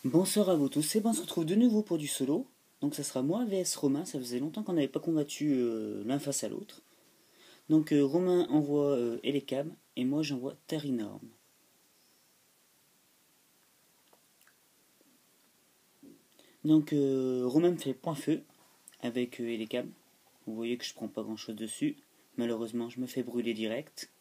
Bonsoir à vous tous, et ben on se retrouve de nouveau pour du solo. Donc ça sera moi vs Romain, ça faisait longtemps qu'on n'avait pas combattu l'un face à l'autre. Donc Romain envoie Elekam et moi j'envoie Terre énorme. Donc Romain me fait point feu avec Elekam. Vous voyez que je prends pas grand chose dessus. Malheureusement je me fais brûler direct.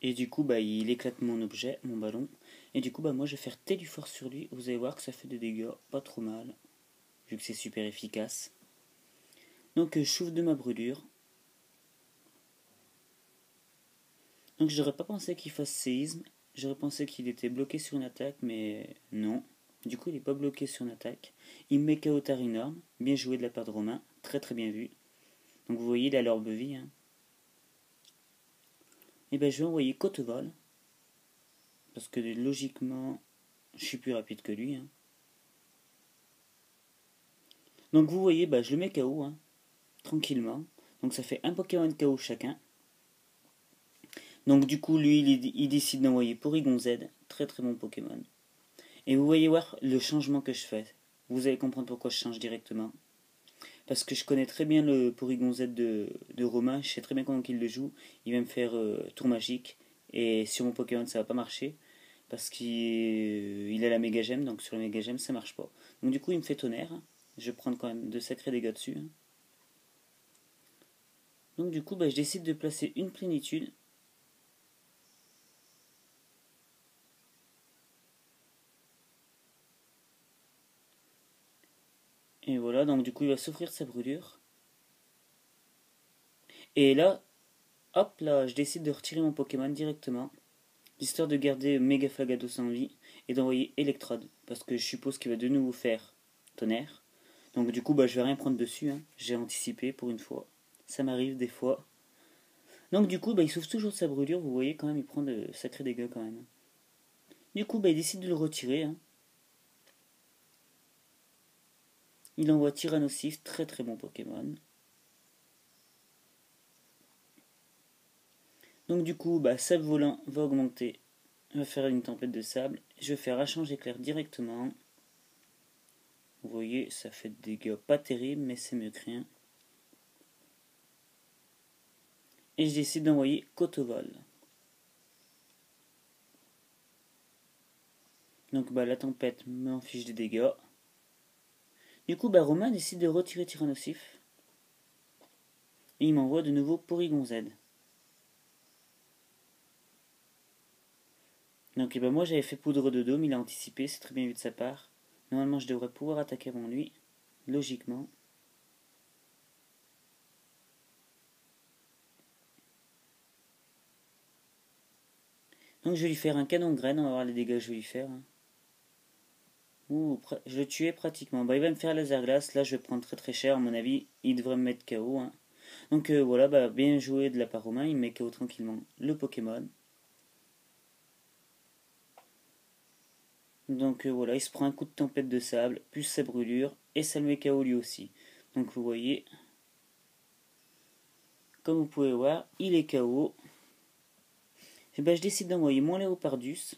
Et du coup bah il éclate mon objet, mon ballon. Et du coup bah moi je vais faire T du force sur lui. Vous allez voir que ça fait des dégâts pas trop mal. Vu que c'est super efficace. Donc je chauffe de ma brûlure. Donc j'aurais pas pensé qu'il fasse séisme, j'aurais pensé qu'il était bloqué sur une attaque, mais non. Du coup il est pas bloqué sur une attaque. Il met KO énorme, bien joué de la part de Romain, très très bien vu. Donc vous voyez il a l'orbe vie. Hein. Et ben je vais envoyer Côte-Vol, parce que logiquement je suis plus rapide que lui. Hein. Donc vous voyez, bah, je le mets KO, hein, tranquillement. Donc ça fait un Pokémon KO chacun. Donc du coup lui il décide d'envoyer Porygon Z, très très bon Pokémon. Et vous voyez voir le changement que je fais. Vous allez comprendre pourquoi je change directement. Parce que je connais très bien le Porygon Z de Romain, je sais très bien comment il le joue. Il va me faire tour magique. Et sur mon Pokémon ça va pas marcher. Parce qu'il a la méga gemme, donc sur la méga gemme ça marche pas. Donc du coup il me fait tonnerre. Je vais prendre quand même de sacrés dégâts dessus. Donc du coup bah, je décide de placer une plénitude. Et voilà, donc du coup il va s'offrir sa brûlure. Et là, hop là, je décide de retirer mon Pokémon directement. Histoire de garder Méga Flagados en vie et d'envoyer Electrode. Parce que je suppose qu'il va de nouveau faire tonnerre. Donc du coup, bah, je vais rien prendre dessus. Hein. J'ai anticipé pour une fois. Ça m'arrive des fois. Donc du coup, bah, il souffre toujours de sa brûlure. Vous voyez quand même, il prend de sacrés dégâts quand même. Du coup, bah, il décide de le retirer. Hein. Il envoie Tyrannosif, très très bon Pokémon. Donc du coup, bah, Sable Volant va augmenter. Va faire une tempête de sable. Je vais faire Échange Éclair directement. Vous voyez, ça fait des dégâts pas terribles, mais c'est mieux que rien. Et je décide d'envoyer Côte-Vol. Donc bah, la tempête m'en fiche des dégâts. Du coup, bah, Romain décide de retirer Tyrannosif. Et il m'envoie de nouveau Porygon Z. Donc bah, moi j'avais fait poudre de dôme, il a anticipé, c'est très bien vu de sa part. Normalement je devrais pouvoir attaquer avant lui, logiquement. Donc je vais lui faire un canon de graines, on va voir les dégâts que je vais lui faire. Hein. Ouh, je le tuais pratiquement. Bah, il va me faire laser glace, là je vais prendre très très cher à mon avis, il devrait me mettre KO. Hein. Donc voilà, bah, bien joué de la part Romain, il met KO tranquillement le Pokémon. Donc voilà, il se prend un coup de tempête de sable, plus sa brûlure, et ça le met KO lui aussi. Donc vous voyez, comme vous pouvez voir, il est KO. Et ben je décide d'envoyer mon Léopardus.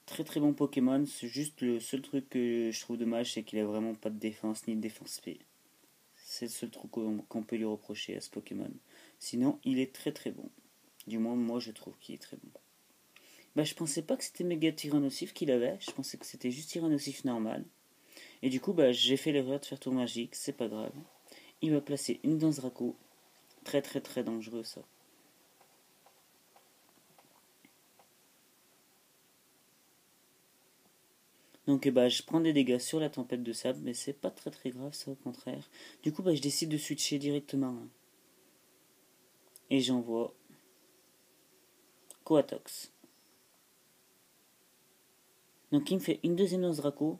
Très très bon Pokémon, c'est juste le seul truc que je trouve dommage, c'est qu'il a vraiment pas de défense ni de défense P. C'est le seul truc qu'on peut lui reprocher à ce Pokémon. Sinon, il est très très bon. Du moins, moi je trouve qu'il est très bon. Bah, je pensais pas que c'était méga Tyrannosif qu'il avait, je pensais que c'était juste Tyrannosif normal. Et du coup, bah, j'ai fait l'erreur de faire tour magique, c'est pas grave. Il va placer une danse Draco. Très très très dangereux ça. Donc bah, je prends des dégâts sur la tempête de sable, mais c'est pas très très grave ça au contraire. Du coup bah, je décide de switcher directement. Hein. Et j'envoie Coatox. Donc il me fait une deuxième danse Draco.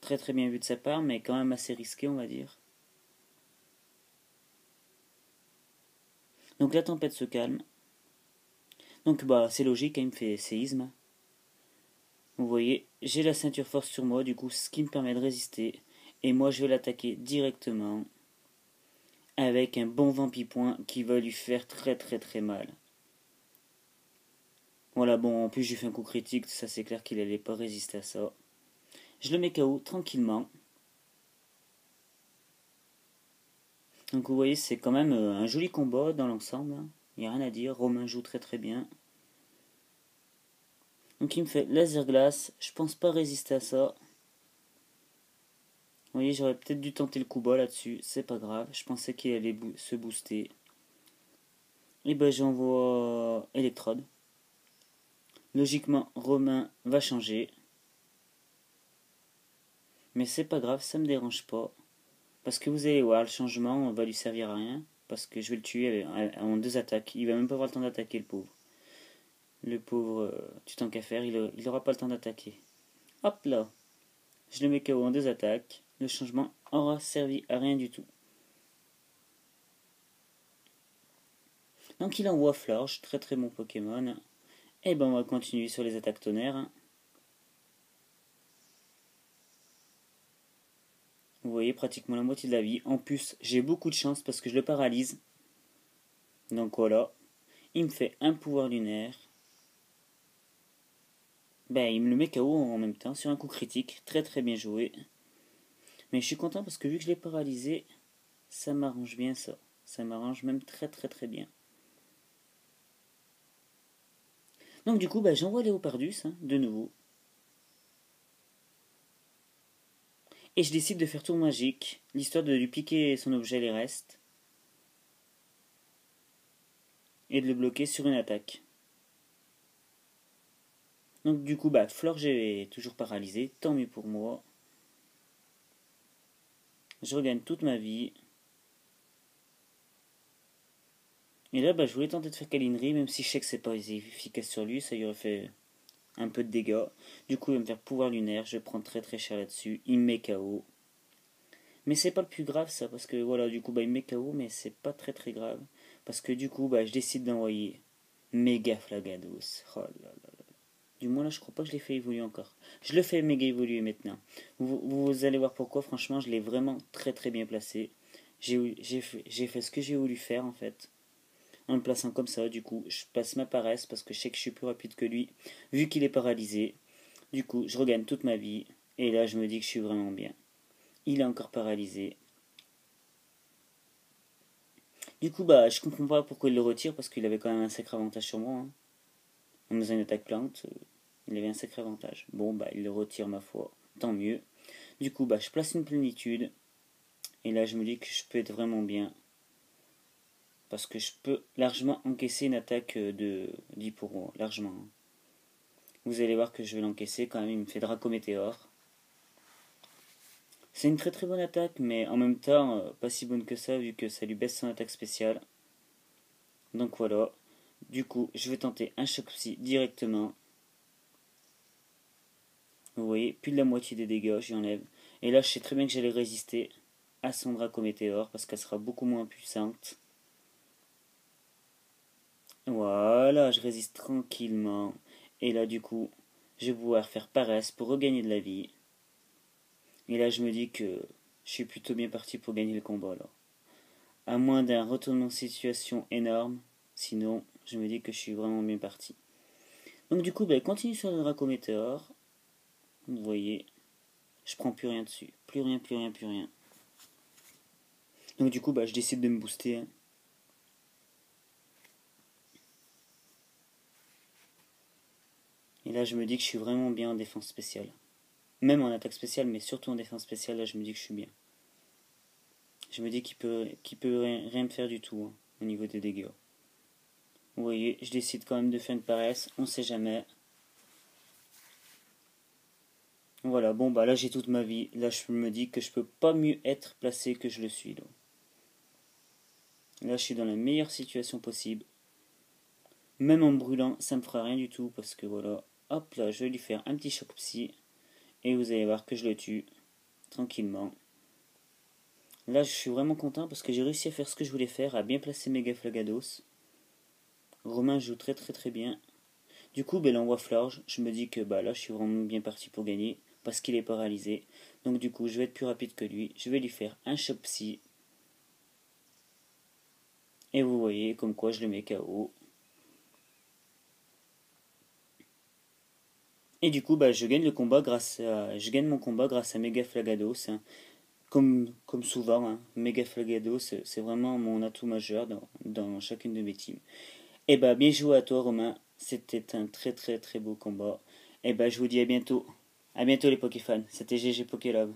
Très très bien vu de sa part, mais quand même assez risqué on va dire. Donc la tempête se calme. Donc bah c'est logique, hein, il me fait séisme. Vous voyez, j'ai la ceinture force sur moi, du coup ce qui me permet de résister. Et moi je vais l'attaquer directement avec un bon vampipoint qui va lui faire très très très mal. Voilà, bon, en plus j'ai fait un coup critique, ça c'est clair qu'il allait pas résister à ça. Je le mets KO tranquillement. Donc vous voyez, c'est quand même un joli combat dans l'ensemble. Il n'y a rien à dire, Romain joue très très bien. Donc il me fait laser glace, je pense pas résister à ça. Vous voyez, j'aurais peut-être dû tenter le coup bas là-dessus, c'est pas grave, je pensais qu'il allait se booster. Et ben j'envoie électrode. Logiquement, Romain va changer. Mais c'est pas grave, ça me dérange pas. Parce que vous allez voir, le changement va lui servir à rien. Parce que je vais le tuer en 2 attaques. Il va même pas avoir le temps d'attaquer, le pauvre. Le pauvre, tu tant qu'à faire, il aura pas le temps d'attaquer. Hop là, je le mets KO en 2 attaques. Le changement aura servi à rien du tout. Donc il envoie Florge, très très bon Pokémon. Et ben on va continuer sur les attaques tonnerre. Vous voyez pratiquement la moitié de la vie. En plus, j'ai beaucoup de chance parce que je le paralyse. Donc voilà. Il me fait un pouvoir lunaire. Ben, il me le met KO en même temps sur un coup critique. Très très bien joué. Mais je suis content parce que vu que je l'ai paralysé, ça m'arrange bien ça. Ça m'arrange même très très très bien. Donc du coup, ben, j'envoie Léopardus, de nouveau. Et je décide de faire tour magique, l'histoire de lui piquer son objet les restes. Et de le bloquer sur une attaque. Donc du coup, bah, Florge est toujours paralysé, tant mieux pour moi. Je regagne toute ma vie. Et là, bah, je voulais tenter de faire câlinerie, même si je sais que c'est pas efficace sur lui, ça lui aurait fait un peu de dégâts. Du coup, il va me faire pouvoir lunaire, je prends très très cher là-dessus, il me met KO. Mais c'est pas le plus grave ça, parce que voilà, du coup, bah, il me met KO, mais c'est pas très très grave. Parce que du coup, bah, je décide d'envoyer Méga Flagados. Oh là là. Du moins là, je crois pas que je l'ai fait évoluer encore. Je le fais méga évoluer maintenant. Vous allez voir pourquoi, franchement, je l'ai vraiment très très bien placé. J'ai fait ce que j'ai voulu faire en fait. En le plaçant comme ça, du coup, je passe ma paresse parce que je sais que je suis plus rapide que lui, vu qu'il est paralysé. Du coup, je regagne toute ma vie. Et là, je me dis que je suis vraiment bien. Il est encore paralysé. Du coup, bah, je comprends pas pourquoi il le retire parce qu'il avait quand même un sacré avantage sur moi. En faisant une attaque plante, il avait un sacré avantage. Bon, bah, il le retire, ma foi. Tant mieux. Du coup, bah, je place une plénitude. Et là, je me dis que je peux être vraiment bien. Parce que je peux largement encaisser une attaque de 10 pour moi. Largement. Vous allez voir que je vais l'encaisser quand même. Il me fait Draco Météore. C'est une très très bonne attaque, mais en même temps, pas si bonne que ça, vu que ça lui baisse son attaque spéciale. Donc voilà. Du coup, je vais tenter un choc psy directement. Vous voyez, plus de la moitié des dégâts, j'y enlève. Et là, je sais très bien que j'allais résister à son Draco Météore, parce qu'elle sera beaucoup moins puissante. Voilà, je résiste tranquillement. Et là, du coup, je vais pouvoir faire paresse pour regagner de la vie. Et là, je me dis que je suis plutôt bien parti pour gagner le combat, là. À moins d'un retournement de situation énorme. Sinon, je me dis que je suis vraiment bien parti. Donc du coup, continue sur le Draco Météore. Vous voyez, je prends plus rien dessus. Plus rien, plus rien, plus rien. Donc du coup, je décide de me booster. Et là, je me dis que je suis vraiment bien en défense spéciale. Même en attaque spéciale, mais surtout en défense spéciale, là, je me dis que je suis bien. Je me dis qu'il peut rien me faire du tout, au niveau des dégâts. Vous voyez, je décide quand même de faire une paresse, on sait jamais. Voilà, bon là j'ai toute ma vie. Là je me dis que je peux pas mieux être placé que je le suis. Là je suis dans la meilleure situation possible. Même en brûlant, ça me fera rien du tout parce que voilà. Hop là, je vais lui faire un petit choc psy. Et vous allez voir que je le tue. Tranquillement. Là je suis vraiment content parce que j'ai réussi à faire ce que je voulais faire, à bien placer Mega Flagados. Romain joue très très très bien. Du coup, il envoie Florge. Je me dis que là je suis vraiment bien parti pour gagner. Parce qu'il est paralysé. Donc du coup, je vais être plus rapide que lui. Je vais lui faire un choc psy. Et vous voyez comme quoi je le mets KO. Et du coup, je gagne je gagne mon combat grâce à Mega Flagado. Comme souvent, hein, Mega Flagado, c'est vraiment mon atout majeur dans chacune de mes teams. Et bien joué à toi, Romain. C'était un très très très beau combat. Et je vous dis à bientôt. À bientôt les Pokéfans. C'était GG Pokélove.